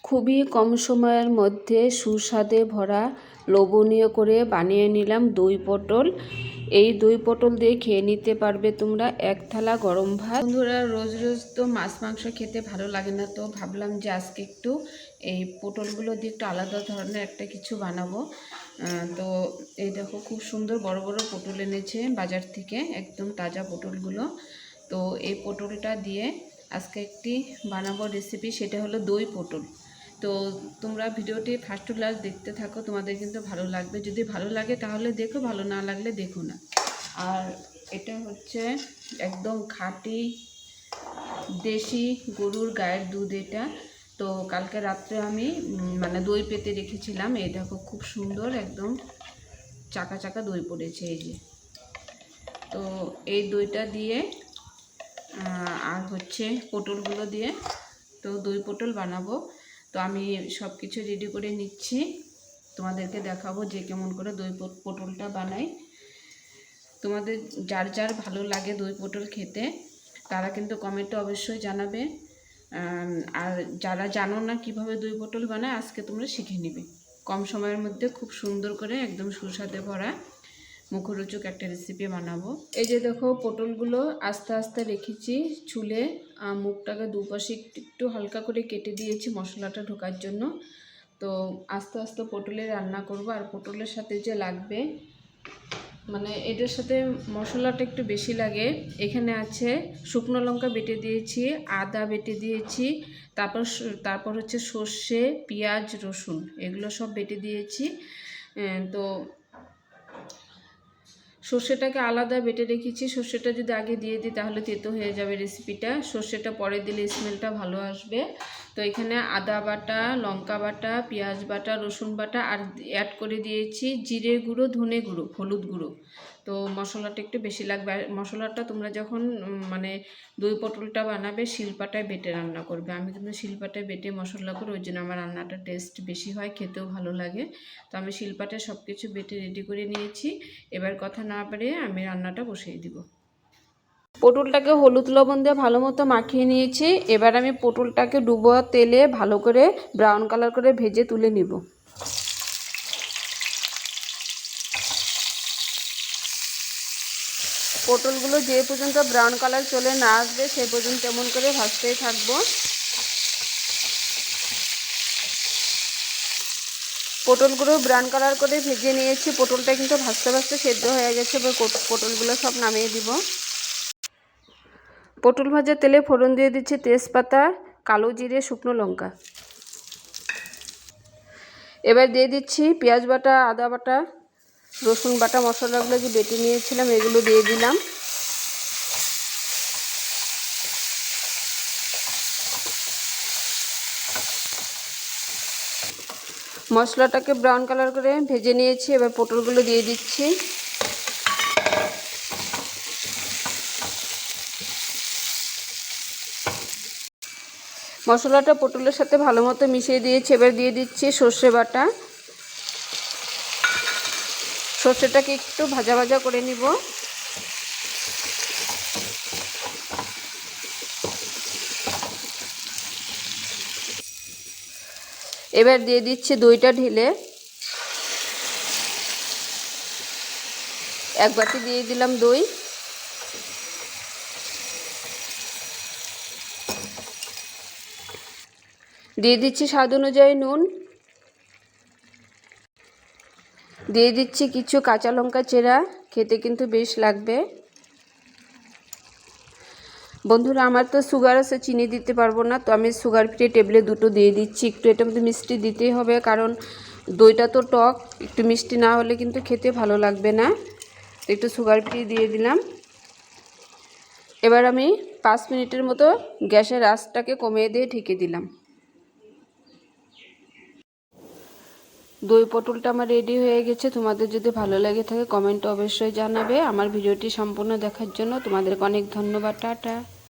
খুবই কম সময়ের মধ্যে সুস্বাদে ভরা লোভনীয় করে বানিয়ে নিলাম দই পটল। এই দই পটল দিয়ে খেয়ে নিতে পারবে তোমরা এক থালা গরম ভাত। বন্ধুরা, রোজ রোজ তো মাছ মাংস খেতে ভালো লাগে না, তো ভাবলাম যে আজকে একটু এই পটলগুলো দিয়ে একটু আলাদা ধরনের একটা কিছু বানাবো। তো এই দেখো, খুব সুন্দর বড় বড় পটল এনেছে বাজার থেকে, একদম তাজা পটলগুলো। তো এই পটলটা দিয়ে আজকে একটি বানাবো রেসিপি, সেটা হলো দই পটল। তো তোমরা ভিডিওটি ফার্স্ট টু লাস্ট দেখতে থাকো, তোমাদের কিন্তু ভালো লাগবে। যদি ভালো লাগে তাহলে দেখো, ভালো না লাগলে দেখো না। আর এটা হচ্ছে একদম খাঁটি দেশি গরুর গায়ের দুধ এটা। তো কালকে রাত্রে আমি দই পেতে রেখেছিলাম। এই দেখো, খুব সুন্দর একদম চাকা চাকা দই পড়েছে এই যে। তো এই দইটা দিয়ে আর হচ্ছে পটলগুলো দিয়ে তো দই পটল বানাবো। তো আমি সব কিছু রেডি করে নিচ্ছি, তোমাদেরকে দেখাবো যে কেমন করে দই পটলটা বানাই। তোমাদের যার যার ভালো লাগে দই পটল খেতে, তারা কিন্তু কমেন্টে অবশ্যই জানাবে। আর যারা জানো না কিভাবে দই পটল বানায়, আজকে তোমরা শিখে নিবে। কম সময়ের মধ্যে খুব সুন্দর করে একদম সুস্বাদে ভরা মুখরোচক একটা রেসিপি বানাবো। এই যে দেখো, পটলগুলো আস্তে আস্তে রেখেছি ছুলে, মুখটাকে দুপাশে একটু হালকা করে কেটে দিয়েছি মশলাটা ঢোকার জন্য। তো আস্তে আস্তে পটলে রান্না করব। আর পটলের সাথে যে লাগবে, এটার সাথে মশলাটা একটু বেশি লাগে। এখানে আছে শুকনো লঙ্কা বেটে দিয়েছি, আদা বেটে দিয়েছি, তারপর হচ্ছে সর্ষে, পেঁয়াজ, রসুন, এগুলো সব বেটে দিয়েছি। তো সর্ষেটাকে আলাদা বেটে রেখেছি। সর্ষেটা যদি আগে দিয়ে দিই তাহলে তেতো হয়ে যাবে রেসিপিটা, সর্ষেটা পরে দিলে স্মেলটা ভালো আসবে। তো এখানে আদা বাটা, লঙ্কা বাটা, পেঁয়াজ বাটা, রসুন বাটা আর অ্যাড করে দিয়েছি জিরে গুঁড়ো, ধনে গুঁড়ো, হলুদ গুঁড়ো। তো মশলাটা একটু বেশি লাগবে। আর মশলাটা তোমরা যখন দই পটলটা বানাবে শিলপাটায় বেটে রান্না করবে। আমি কিন্তু শিলপাটায় বেটে মশলা করে, ওই জন্য আমার রান্নাটা টেস্ট বেশি হয়, খেতেও ভালো লাগে। তো আমি শিলপাটায় সব কিছু বেটে রেডি করে নিয়েছি। এবার কথা না বাড়িয়ে আমি রান্নাটা বসিয়ে দিব। পটলটাকে হলুদ লবণ দিয়ে ভালো মতো মাখিয়ে নিয়েছি। এবার আমি পটলটাকে ডুবো তেলে ভালো করে ব্রাউন কালার করে ভেজে তুলে নিব। পটলগুলো যে পর্যন্ত ব্রাউন কালার চলে না আসবে সেই পর্যন্ত এমন করে ভাজতেই থাকবো। পটলগুলো ব্রাউন কালার করে ভেজে নিয়েছি। পটলটা কিন্তু ভাজতে ভাজতে সেদ্ধ হয়ে গেছে। এবার পটলগুলো সব নামিয়ে দিব। পটল ভাজা তেলে ফোড়ন দিয়ে দিচ্ছি তেজপাতা, কালো জিরে, শুকনো লঙ্কা। এবার দিয়ে দিচ্ছি পেঁয়াজ বাটা, আদা বাটা, রসুন বাটা, মশলাগুলো যে বেটে নিয়েছিলাম এগুলো দিয়ে দিলাম। মশলাটাকে ব্রাউন কালার করে ভেজে নিয়েছি। এবার পটলগুলো দিয়ে দিচ্ছি। মশলাটা পটলের সাথে ভালো মতো মিশিয়ে দিয়েছি। এবার দিয়ে দিচ্ছি সর্ষে বাটা। সর্ষেটাকে একটু ভাজা ভাজা করে নিব। এবার দিয়ে দিচ্ছি দইটা ঢেলে, এক বাটি দিয়ে দিলাম দই। দিয়ে দিচ্ছি স্বাদ অনুযায়ী নুন। দিয়ে দিচ্ছি কিছু কাঁচা লঙ্কা চেরা, খেতে কিন্তু বেশ লাগবে। বন্ধুরা, আমার তো সুগার আছে, চিনি দিতে পারবো না, তো আমি সুগার ফ্রি টেবিলে দুটো দিয়ে দিচ্ছি। একটু এটার মধ্যে মিষ্টি দিতেই হবে, কারণ দইটা তো টক, একটু মিষ্টি না হলে কিন্তু খেতে ভালো লাগবে না। তো একটু সুগার ফ্রি দিয়ে দিলাম। এবার আমি 5 মিনিটের মতো গ্যাসের আঁচটাকে কমিয়ে দিয়ে ঢেকে দিলাম। দই পটলটা আমার রেডি হয়ে গেছে। তোমাদের যদি ভালো লাগে থাকে কমেন্টে অবশ্যই জানাবে। আমার ভিডিওটি সম্পূর্ণ দেখার জন্য তোমাদেরকে অনেক ধন্যবাদ। টাটা।